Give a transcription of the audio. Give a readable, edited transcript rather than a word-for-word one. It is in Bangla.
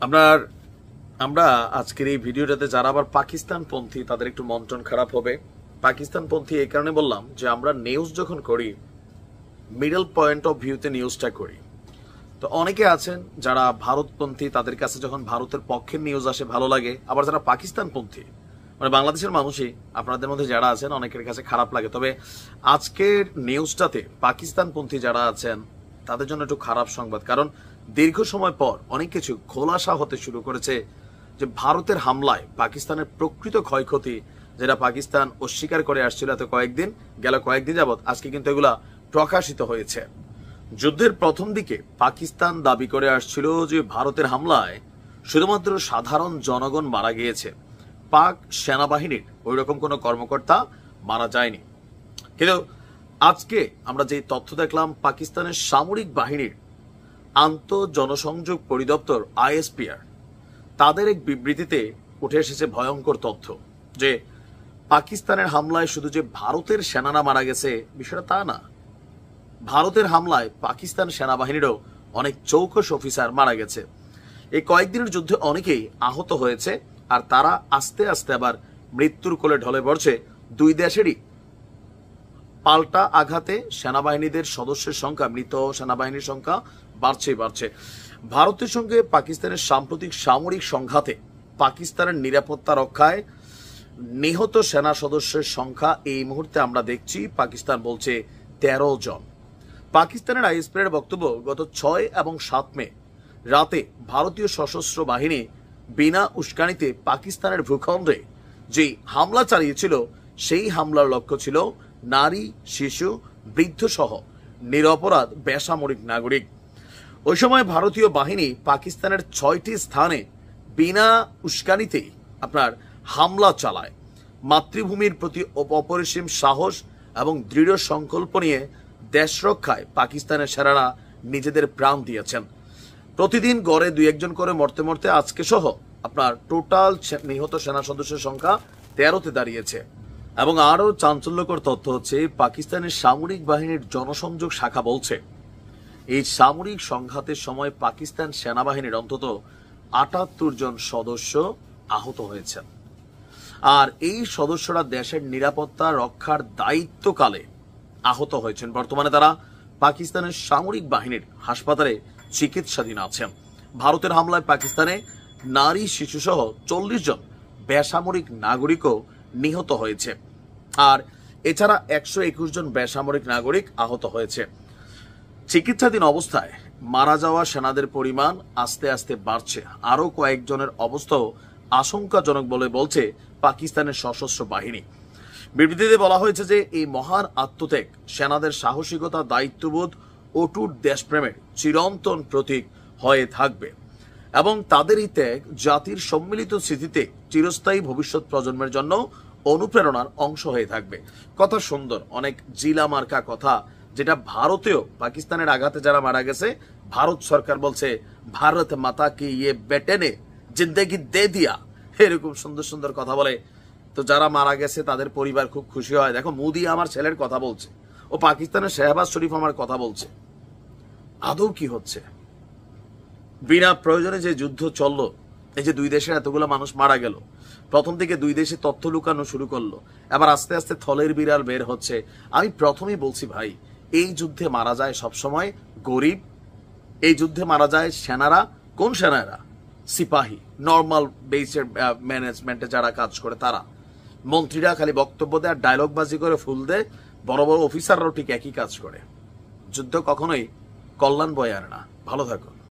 আপনার আমরা আজকের এই ভিডিওটাতে যারা আবার পাকিস্তানপন্থী তাদের একটু মন টন খারাপ হবে। পাকিস্তানপন্থী এই কারণে বললাম যে আমরা নিউজ যখন করি মিডল পয়েন্ট অফ ভিউতে নিউজটা করি। তো অনেকে আছেন যারা ভারতপন্থী, তাদের কাছে যখন ভারতের পক্ষের নিউজ আসে ভালো লাগে, আবার যারা পাকিস্তানপন্থী মানে বাংলাদেশের মানুষই আপনাদের মধ্যে যারা আছেন অনেকের কাছে খারাপ লাগে। তবে আজকের নিউজটাতে পাকিস্তানপন্থী যারা আছেন তাদের জন্য একটু খারাপ সংবাদ, কারণ দীর্ঘ সময় পর অনেক কিছু খোলাসা হতে শুরু করেছে যে ভারতের হামলায় পাকিস্তানের প্রকৃত ক্ষয়ক্ষতি যেটা পাকিস্তান অস্বীকার করে আসছিল এত কয়েকদিন যাবৎ, আজকে কিন্তু এগুলা প্রকাশিত হয়েছে। যুদ্ধের প্রথম দিকে পাকিস্তান দাবি করে আসছিল যে ভারতের হামলায় শুধুমাত্র সাধারণ জনগণ মারা গিয়েছে, পাক সেনাবাহিনীর ওই রকম কোনো কর্মকর্তা মারা যায়নি। কিন্তু আজকে আমরা যে তথ্য দেখলাম, পাকিস্তানের সামরিক বাহিনীর আন্তঃজনসংযোগ পরিদপ্তর ISPR তাদের এক বিবৃতিতে উঠে এসেছে ভয়ঙ্কর তথ্য যে পাকিস্তানের হামলায় শুধু যে ভারতের সেনারা মারা গেছে বিষয়টা তা না, ভারতের হামলায় পাকিস্তান সেনাবাহিনীরও অনেক চৌকস অফিসার মারা গেছে। এই কয়েকদিনের যুদ্ধে অনেকেই আহত হয়েছে, আর তারা আস্তে আস্তে আবার মৃত্যুর কোলে ঢলে পড়ছে। দুই দেশেরই পাল্টা আঘাতে সেনাবাহিনীদের সদস্যের সংখ্যা, মৃত সেনাবাহিনীর সংখ্যা বাড়ছে। ভারতের সঙ্গে পাকিস্তানের সাম্প্রতিক সামরিক সংঘাতে পাকিস্তানের নিরাপত্তা রক্ষায় নিহত সেনা সদস্যের সংখ্যা এই মুহূর্তে আমরা দেখছি পাকিস্তান বলছে 13 জন। পাকিস্তানের ISPR বক্তব্য, গত 6 এবং 7 মে রাতে ভারতীয় সশস্ত্র বাহিনী বিনা উস্কানিতে পাকিস্তানের ভূখণ্ডে যে হামলা চালিয়েছিল সেই হামলার লক্ষ্য ছিল নারী, শিশু, বৃদ্ধ সহ নিরপরাধ বেসামরিক নাগরিক। ওই সময় ভারতীয় বাহিনী পাকিস্তানের 6টি স্থানে বিনা উস্কানিতে আপনার হামলা চালায়। মাতৃভূমির প্রতি অপরিসীম সাহস এবং দৃঢ় সংকল্প নিয়ে দেশ রক্ষায় পাকিস্তানের সেনারা নিজেদের প্রাণ দিয়েছেন। প্রতিদিন গড়ে 2-1 জন করে মরতে আজকে সহ আপনার টোটাল নিহত সেনা সদস্যের সংখ্যা 13তে দাঁড়িয়েছে। এবং আরো চাঞ্চল্যকর তথ্য হচ্ছে, পাকিস্তানের সামরিক বাহিনীর জনসংযোগ শাখা বলছে এই সামরিক সংঘাতের সময় পাকিস্তান সেনাবাহিনীর অন্তত 78 জন সদস্য আহত হয়েছেন, আর এই সদস্যরা দেশের নিরাপত্তা রক্ষার দায়িত্বকালে আহত হয়েছেন। বর্তমানে তারা পাকিস্তানের সামরিক বাহিনীর হাসপাতালে চিকিৎসাধীন আছেন। ভারতের হামলায় পাকিস্তানে নারী, শিশু সহ 40 জন বেসামরিক নাগরিকও নিহত হয়েছে, আর এছাড়া 121 জন বেসামরিক নাগরিক আহত হয়েছে। চিকিৎসাধীন অবস্থায় মারা যাওয়া সেনাদের পরিমাণ আস্তে আস্তে বাড়ছে। আরো কয়েকজনের অবস্থাও আশঙ্কাজনক বলে বলছে পাকিস্তানের সশস্ত্র বাহিনী। বিবৃতিতে বলা হয়েছে যে এই মহান আত্মত্যাগ সেনাদের সাহসিকতা, দায়িত্ববোধ, অটুট দেশপ্রেমের চিরন্তন প্রতীক হয়ে থাকবে এবং তাদের এই ত্যাগ জাতির সম্মিলিত স্মৃতিতে চিরস্থায়ী ভবিষ্যৎ প্রজন্মের জন্য অনুপ্রেরণার অংশ হয়ে থাকবে। কথা সুন্দর, অনেক জিলা মার্কা কথা, যেটা ভারতেও পাকিস্তানের আঘাতে যারা মারা গেছে ভারত সরকার বলছে ভারত মাতা কি ইয়ে বেটে নে জিন্দেগি দে দিয়া, এরকম সুন্দর সুন্দর কথা বলে। তো যারা মারা গেছে তাদের পরিবার খুব খুশি হয়। দেখো, মোদি আমার ছেলের কথা বলছে, ও পাকিস্তানের শাহবাজ শরীফ আমার কথা বলছে। আদৌ কি হচ্ছে? বিনা প্রয়োজনে যে যুদ্ধ চললো, এই যে দুই দেশের এতগুলো মানুষ মারা গেল, প্রথম থেকে দুই দেশে তথ্য লুকানো শুরু করলো, এবার আস্তে আস্তে থলের বিড়াল বের হচ্ছে। আমি প্রথমেই বলছি ভাই, এই যুদ্ধে মারা যায় সবসময় গরিব, এই যুদ্ধে মারা যায় সেনারা। কোন সেনারা? সিপাহী, নর্মাল বেসের ম্যানেজমেন্টে যারা কাজ করে তারা। মন্ত্রীরা খালি বক্তব্য দেয় আর ডায়লগবাজি করে ফুল দেয়, বড় বড় অফিসাররাও ঠিক একই কাজ করে। যুদ্ধ কখনোই কল্যাণ বয়ে আনে না। ভালো থাকো।